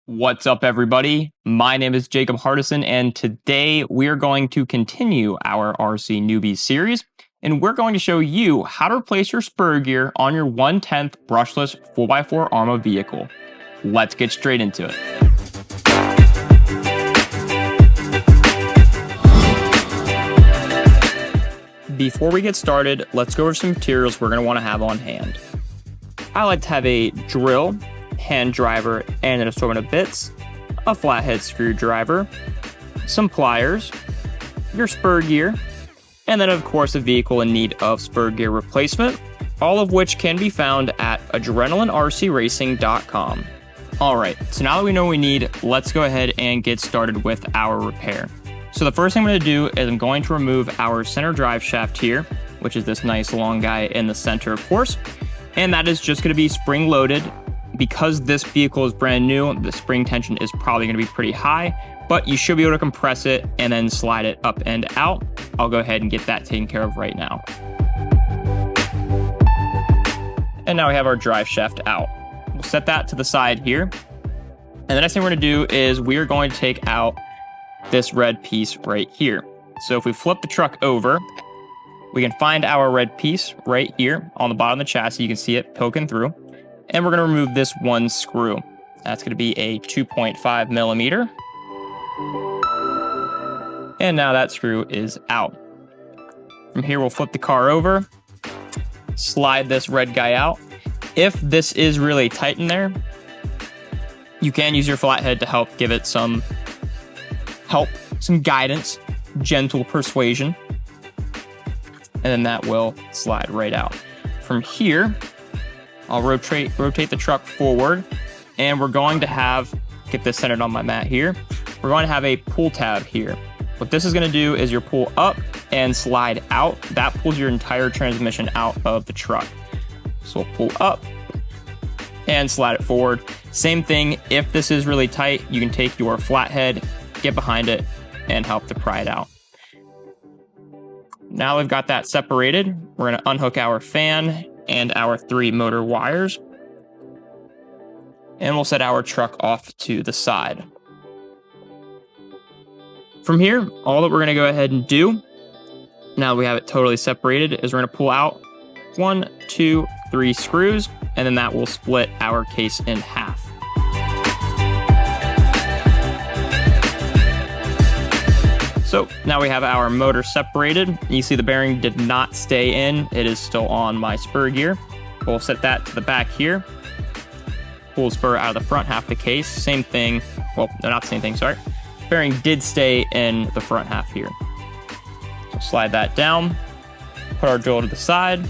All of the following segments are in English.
What's up, everybody? My name is Jacob Hardison, and today we are going to continue our RC Newbies series, and we're going to show you how to replace your spur gear on your 1/10 brushless 4x4 Arrma vehicle. Let's get straight into it. Before we get started, let's go over some materials we're going to want to have on hand. I like to have a drill, hand driver, and an assortment of bits, a flathead screwdriver, some pliers, your spur gear, and then of course a vehicle in need of spur gear replacement, all of which can be found at adrenalinrcracing.com. Alright, so now that we know what we need, let's go ahead and get started with our repair. So the first thing I'm going to do is I'm going to remove our center drive shaft here, which is this nice long guy in the center, of course, and that is just going to be spring loaded. Because this vehicle is brand new, the spring tension is probably going to be pretty high, but you should be able to compress it and then slide it up and out. I'll go ahead and get that taken care of right now. And now we have our drive shaft out. We'll set that to the side here. And the next thing we're going to do is we are going to take out this red piece right here. So if we flip the truck over, we can find our red piece right here on the bottom of the chassis. You can see it poking through. And we're going to remove this one screw. That's going to be a 2.5 millimeter. And now that screw is out. From here, we'll flip the car over, slide this red guy out. If this is really tight in there, you can use your flathead to help give it some help, some guidance, gentle persuasion. And then that will slide right out. From here, I'll rotate the truck forward, and we're going to get this centered on my mat here. We're going to have a pull tab here. What this is going to do is your pull up and slide out. That pulls your entire transmission out of the truck. So we'll pull up and slide it forward. Same thing, if this is really tight, you can take your flathead, get behind it, and help to pry it out. Now we've got that separated, we're going to unhook our fan and our 3 motor wires, and we'll set our truck off to the side. From here, all that we're going to go ahead and do, now that we have it totally separated, is we're going to pull out 1, 2, 3 screws, and then that will split our case in half. So now we have our motor separated. You see the bearing did not stay in. It is still on my spur gear. We'll set that to the back here. Pull the spur out of the front half of the case. Same thing. Well, no, not the same thing, sorry. Bearing did stay in the front half here. So slide that down. Put our drill to the side.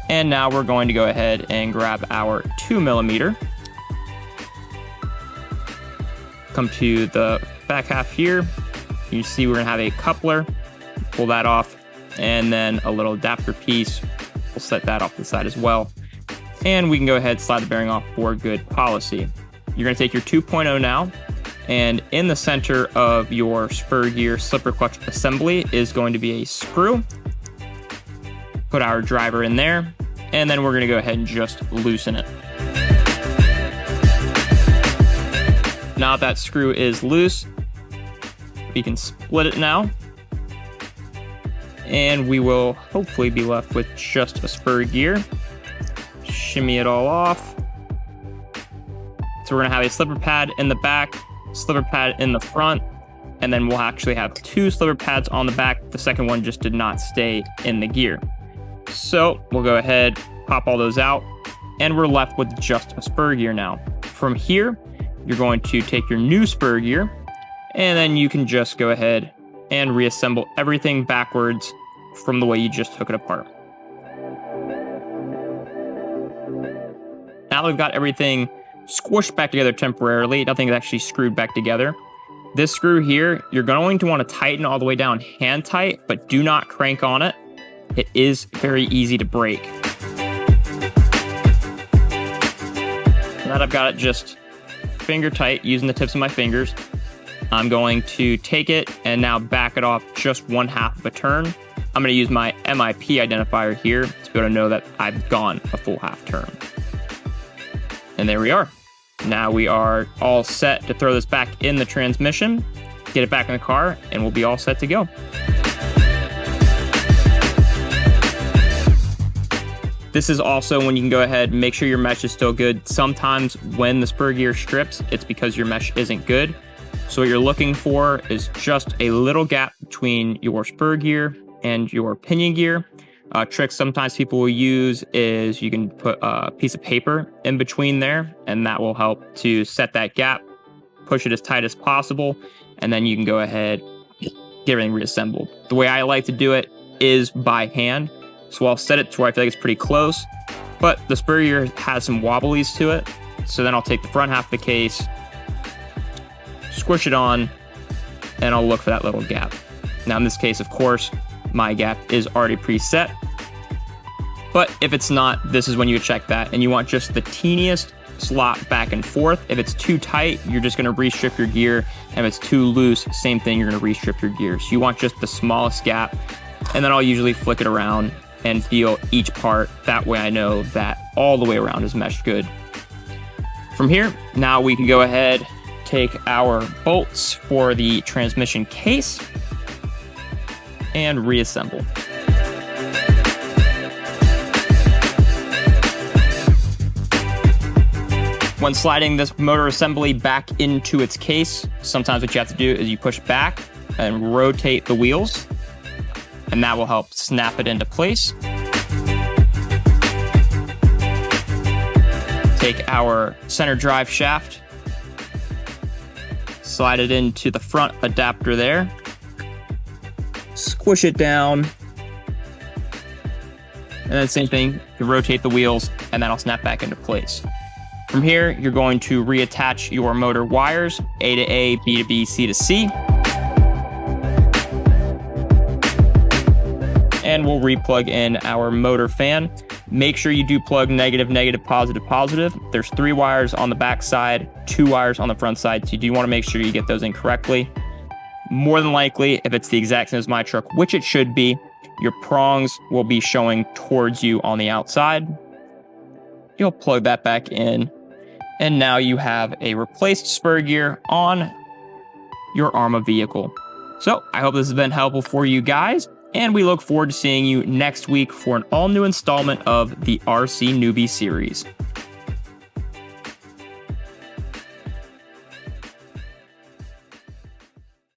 And now we're going to go ahead and grab our 2 millimeter. Come to the back half here. You see we're going to have a coupler. Pull that off, and then a little adapter piece. We'll set that off to the side as well. And we can go ahead and slide the bearing off for good policy. You're going to take your 2.0 now, and in the center of your spur gear slipper clutch assembly is going to be a screw. Put our driver in there, and then we're going to go ahead and just loosen it. Now that screw is loose, we can split it now, and we will hopefully be left with just a spur gear. Shimmy it all off. So we're going to have a slipper pad in the back, slipper pad in the front, and then we'll actually have 2 slipper pads on the back. The second one just did not stay in the gear. So we'll go ahead, pop all those out, and we're left with just a spur gear now. From here, you're going to take your new spur gear, and then you can just go ahead and reassemble everything backwards from the way you just took it apart. Now we've got everything squished back together temporarily. Nothing is actually screwed back together. This screw here, you're going to want to tighten all the way down hand tight, but do not crank on it. It is very easy to break. Now that I've got it just finger tight using the tips of my fingers, I'm going to take it and now back it off just 1/2 of a turn. I'm going to use my MIP identifier here to be able to know that I've gone a full half turn. And there we are. Now we are all set to throw this back in the transmission, get it back in the car, and we'll be all set to go. This is also when you can go ahead and make sure your mesh is still good. Sometimes when the Spur Gear strips, it's because your mesh isn't good. So what you're looking for is just a little gap between your Spur Gear and your pinion gear. A trick sometimes people will use is you can put a piece of paper in between there, and that will help to set that gap, push it as tight as possible, and then you can go ahead, get everything reassembled. The way I like to do it is by hand. So I'll set it to where I feel like it's pretty close, but the Spur Gear has some wobblies to it. So then I'll take the front half of the case, squish it on, and I'll look for that little gap. Now in this case, of course, my gap is already preset, but if it's not, this is when you check that, and you want just the teeniest slot back and forth. If it's too tight, you're just gonna restrip your gear. And if it's too loose, same thing, you're gonna restrip your gear. So you want just the smallest gap, and then I'll usually flick it around and feel each part. That way I know that all the way around is meshed good. From here, now we can go ahead, take our bolts for the transmission case and reassemble. When sliding this motor assembly back into its case, sometimes what you have to do is you push back and rotate the wheels, and that will help snap it into place. Take our center drive shaft, slide it into the front adapter there, squish it down, and then same thing, you rotate the wheels, and that'll snap back into place. From here, you're going to reattach your motor wires, A to A, B to B, C to C. And we'll re-plug in our motor fan. Make sure you do plug negative, negative, positive, positive. There's 3 wires on the back side, 2 wires on the front side, so you do want to make sure you get those in correctly. More than likely, if it's the exact same as my truck, which it should be, your prongs will be showing towards you on the outside. You'll plug that back in, and now you have a replaced Spur Gear on your Arrma vehicle. So I hope this has been helpful for you guys, and we look forward to seeing you next week for an all-new installment of the RC Newbie series.